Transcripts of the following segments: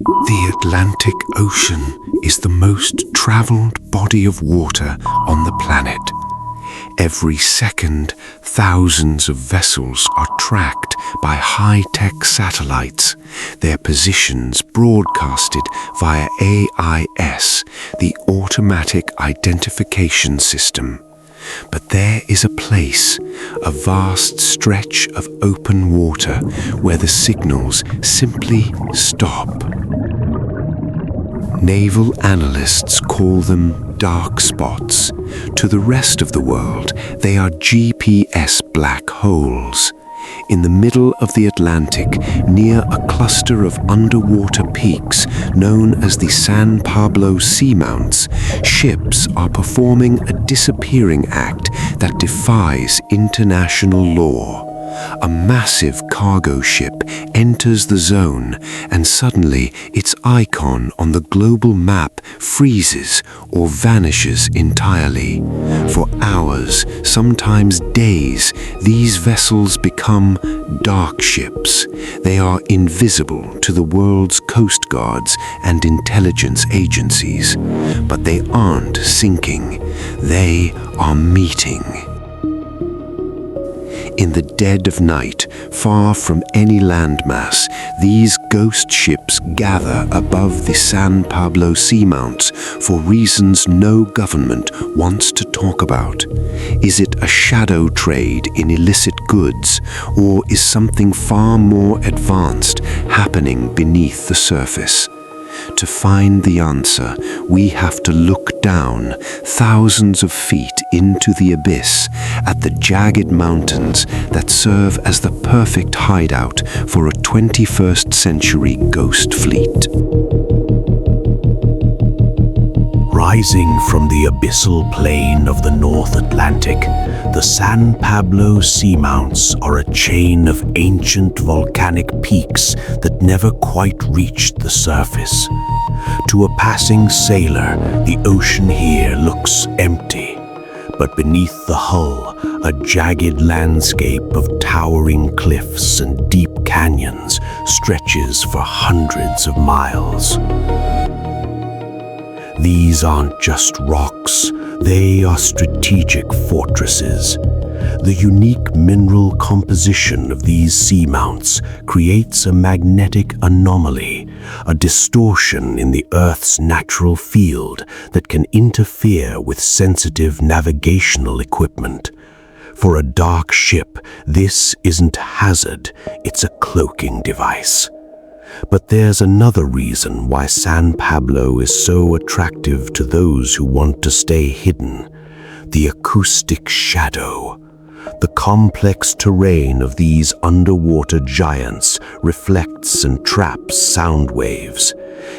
The Atlantic Ocean is the most traveled body of water on the planet. Every second, thousands of vessels are tracked by high-tech satellites, their positions broadcasted via AIS, the Automatic Identification System. But there is a place, a vast stretch of open water, where the signals simply stop. Naval analysts call them dark spots. To the rest of the world, they are GPS black holes. In the middle of the Atlantic, near a cluster of underwater peaks known as the San Pablo Seamounts, ships are performing a disappearing act that defies international law. A massive cargo ship enters the zone, and suddenly its icon on the global map freezes or vanishes entirely. For hours, sometimes days, these vessels become dark ships. They are invisible to the world's coast guards and intelligence agencies. But they aren't sinking. They are meeting. In the dead of night, far from any landmass, these ghost ships gather above the San Pablo Seamounts for reasons no government wants to talk about. Is it a shadow trade in illicit goods, or is something far more advanced happening beneath the surface? To find the answer, we have to look down thousands of feet into the abyss at the jagged mountains that serve as the perfect hideout for a 21st century ghost fleet. Rising from the abyssal plain of the North Atlantic, the San Pablo Seamounts are a chain of ancient volcanic peaks that never quite reached the surface. To a passing sailor, the ocean here looks empty, but beneath the hull, a jagged landscape of towering cliffs and deep canyons stretches for hundreds of miles. These aren't just rocks, they are strategic fortresses. The unique mineral composition of these seamounts creates a magnetic anomaly, a distortion in the Earth's natural field that can interfere with sensitive navigational equipment. For a dark ship, this isn't a hazard, it's a cloaking device. But there's another reason why San Pablo is so attractive to those who want to stay hidden: the acoustic shadow. The complex terrain of these underwater giants reflects and traps sound waves.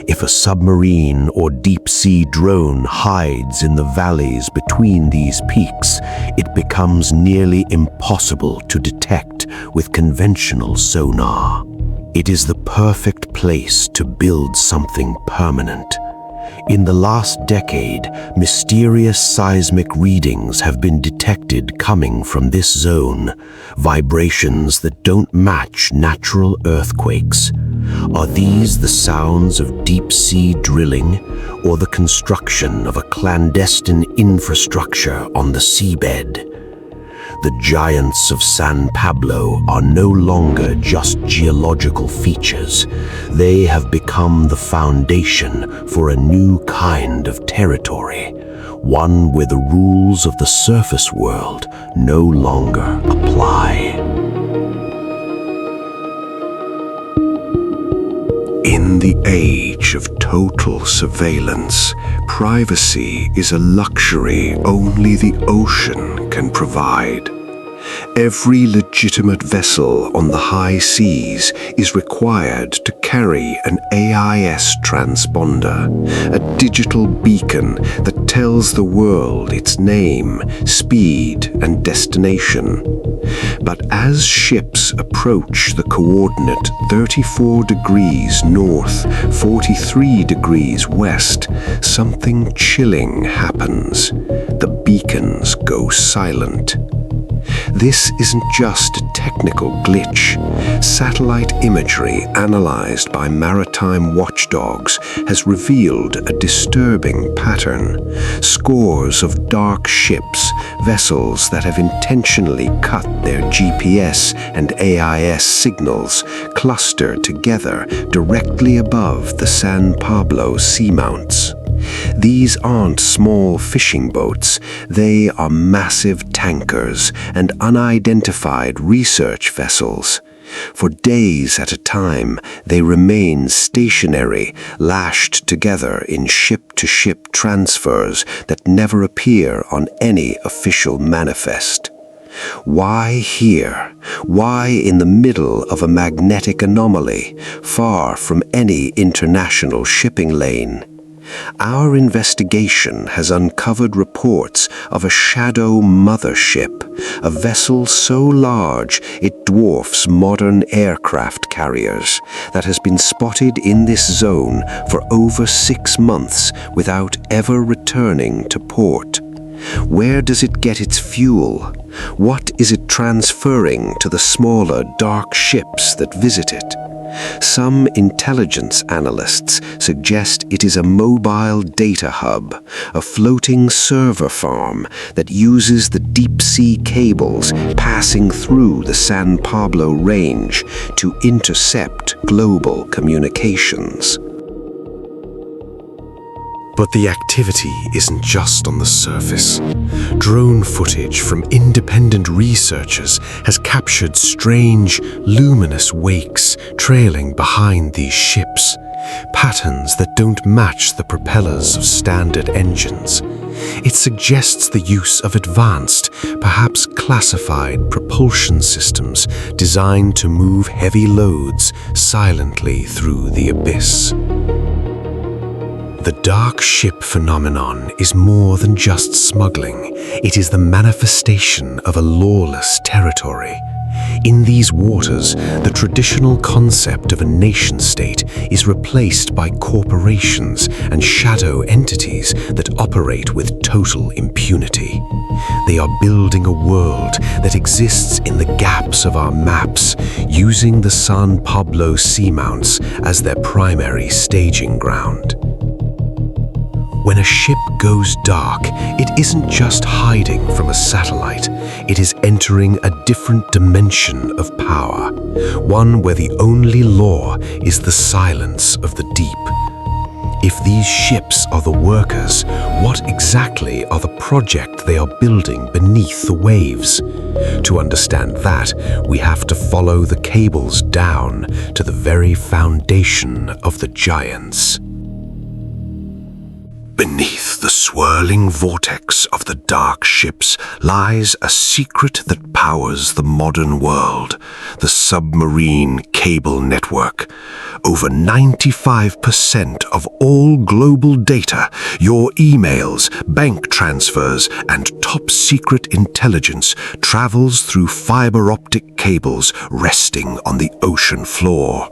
If a submarine or deep-sea drone hides in the valleys between these peaks, it becomes nearly impossible to detect with conventional sonar. It is the perfect place to build something permanent. In the last decade, mysterious seismic readings have been detected coming from this zone, vibrations that don't match natural earthquakes. Are these the sounds of deep-sea drilling, or the construction of a clandestine infrastructure on the seabed? The giants of San Pablo are no longer just geological features. They have become the foundation for a new kind of territory, one where the rules of the surface world no longer apply. In the age of total surveillance, privacy is a luxury only the ocean can provide. Every legitimate vessel on the high seas is required to carry an AIS transponder, a digital beacon that tells the world its name, speed, and destination. But as ships approach the coordinate 34 degrees north, 43 degrees west, something chilling happens. The beacons go silent. This isn't just a technical glitch. Satellite imagery analyzed by maritime watchdogs has revealed a disturbing pattern. Scores of dark ships, vessels that have intentionally cut their GPS and AIS signals, cluster together directly above the San Pablo seamounts. These aren't small fishing boats, they are massive tankers and unidentified research vessels. For days at a time, they remain stationary, lashed together in ship-to-ship transfers that never appear on any official manifest. Why here? Why in the middle of a magnetic anomaly, far from any international shipping lane? Our investigation has uncovered reports of a shadow mothership, a vessel so large it dwarfs modern aircraft carriers, that has been spotted in this zone for over 6 months without ever returning to port. Where does it get its fuel? What is it transferring to the smaller, dark ships that visit it? Some intelligence analysts suggest it is a mobile data hub, a floating server farm that uses the deep-sea cables passing through the San Pablo range to intercept global communications. But the activity isn't just on the surface. Drone footage from independent researchers has captured strange, luminous wakes trailing behind these ships, patterns that don't match the propellers of standard engines. It suggests the use of advanced, perhaps classified propulsion systems designed to move heavy loads silently through the abyss. The dark ship phenomenon is more than just smuggling. It is the manifestation of a lawless territory. In these waters, the traditional concept of a nation-state is replaced by corporations and shadow entities that operate with total impunity. They are building a world that exists in the gaps of our maps, using the San Pablo seamounts as their primary staging ground. When a ship goes dark, it isn't just hiding from a satellite. It is entering a different dimension of power, one where the only law is the silence of the deep. If these ships are the workers, what exactly are the project they are building beneath the waves? To understand that, we have to follow the cables down to the very foundation of the Giants. Beneath the swirling vortex of the dark ships lies a secret that powers the modern world, the submarine cable network. Over 95% of all global data, your emails, bank transfers, and top-secret intelligence travels through fiber optic cables resting on the ocean floor.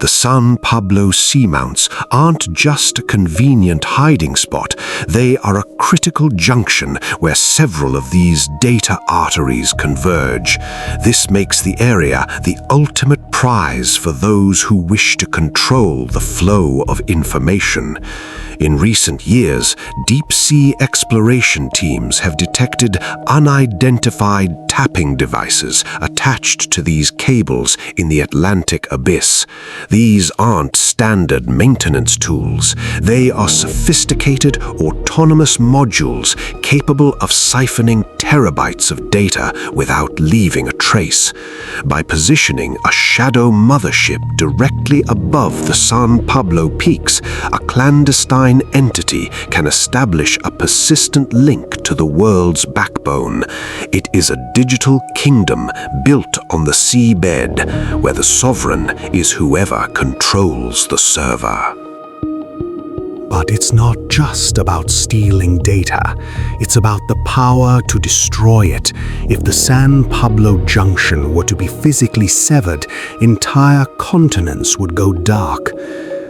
The San Pablo seamounts aren't just a convenient hiding spot, they are a critical junction where several of these data arteries converge. This makes the area the ultimate prize for those who wish to control the flow of information. In recent years, deep-sea exploration teams have detected unidentified tapping devices attached to these cables in the Atlantic abyss. These aren't standard maintenance tools. They are sophisticated, autonomous modules capable of siphoning terabytes of data without leaving a trace. By positioning a shadow mothership directly above the San Pablo peaks, a clandestine entity can establish a persistent link to the world's backbone. It is a digital kingdom built on the seabed, where the sovereign is whoever controls the server. But it's not just about stealing data. It's about the power to destroy it. If the San Pablo junction were to be physically severed, entire continents would go dark.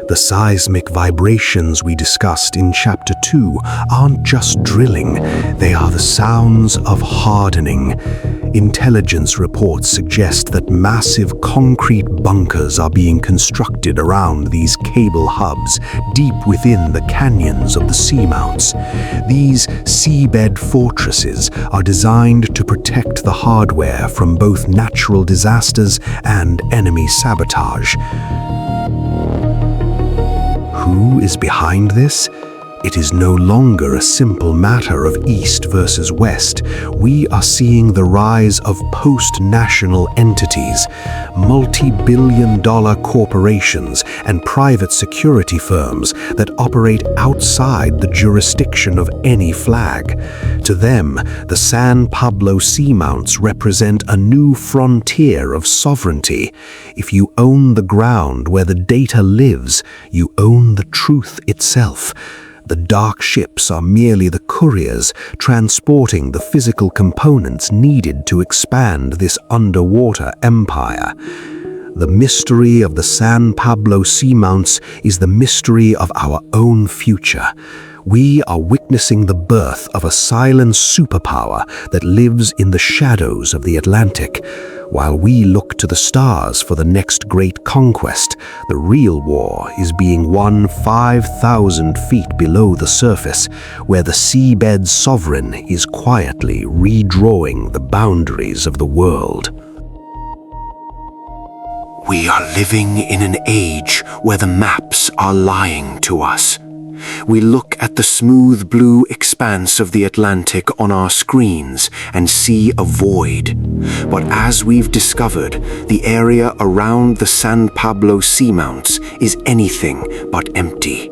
The seismic vibrations we discussed in Chapter 2 aren't just drilling, they are the sounds of hardening. Intelligence reports suggest that massive concrete bunkers are being constructed around these cable hubs deep within the canyons of the seamounts. These seabed fortresses are designed to protect the hardware from both natural disasters and enemy sabotage. Who is behind this? It is no longer a simple matter of East versus West. We are seeing the rise of post-national entities, multi-billion-dollar corporations, and private security firms that operate outside the jurisdiction of any flag. To them, the San Pablo seamounts represent a new frontier of sovereignty. If you own the ground where the data lives, you own the truth itself. The dark ships are merely the couriers transporting the physical components needed to expand this underwater empire. The mystery of the San Pablo seamounts is the mystery of our own future. We are witnessing the birth of a silent superpower that lives in the shadows of the Atlantic. While we look to the stars for the next great conquest, the real war is being won 5,000 feet below the surface, where the Seabed Sovereign is quietly redrawing the boundaries of the world. We are living in an age where the maps are lying to us. We look at the smooth blue expanse of the Atlantic on our screens and see a void. But as we've discovered, the area around the San Pablo seamounts is anything but empty.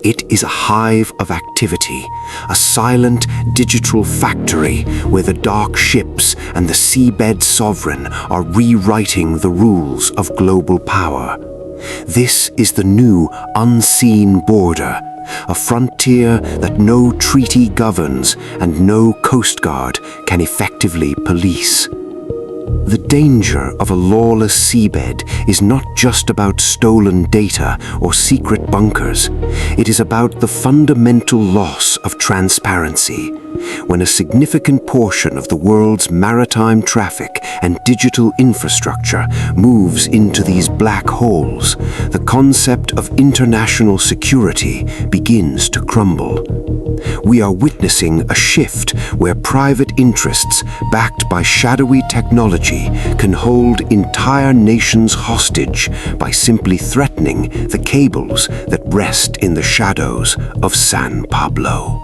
It is a hive of activity, a silent digital factory where the dark ships and the Seabed Sovereign are rewriting the rules of global power. This is the new unseen border, a frontier that no treaty governs and no Coast Guard can effectively police. The danger of a lawless seabed is not just about stolen data or secret bunkers. It is about the fundamental loss of transparency. When a significant portion of the world's maritime traffic and digital infrastructure moves into these black holes, the concept of international security begins to crumble. We are witnessing a shift where private interests, backed by shadowy technology, can hold entire nations hostage by simply threatening the cables that rest in the shadows of San Pablo.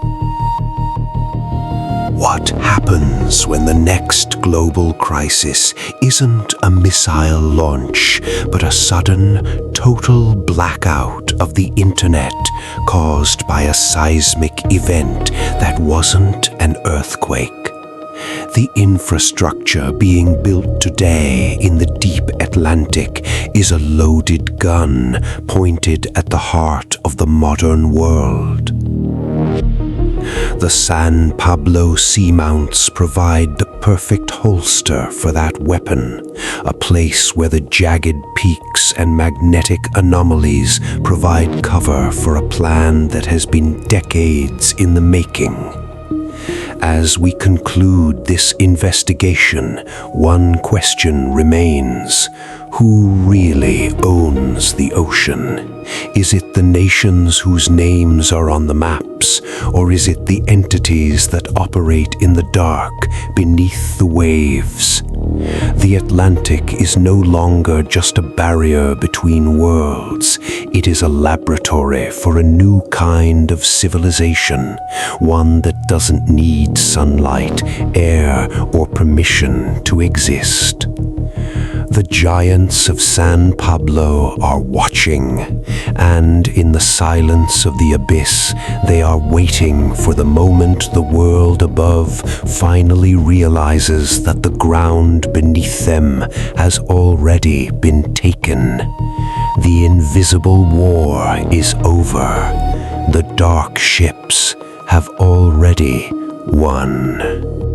What happens when the next global crisis isn't a missile launch, but a sudden, total blackout of the internet caused by a seismic event that wasn't an earthquake? The infrastructure being built today in the deep Atlantic is a loaded gun pointed at the heart of the modern world. The San Pablo seamounts provide the perfect holster for that weapon, a place where the jagged peaks and magnetic anomalies provide cover for a plan that has been decades in the making. As we conclude this investigation, one question remains. Who really owns the ocean? Is it the nations whose names are on the maps, or is it the entities that operate in the dark beneath the waves? The Atlantic is no longer just a barrier between worlds. It is a laboratory for a new kind of civilization, one that doesn't need sunlight, air, or permission to exist. The giants of San Pablo are watching, and in the silence of the abyss, they are waiting for the moment the world above finally realizes that the ground beneath them has already been taken. The invisible war is over. The dark ships have already won.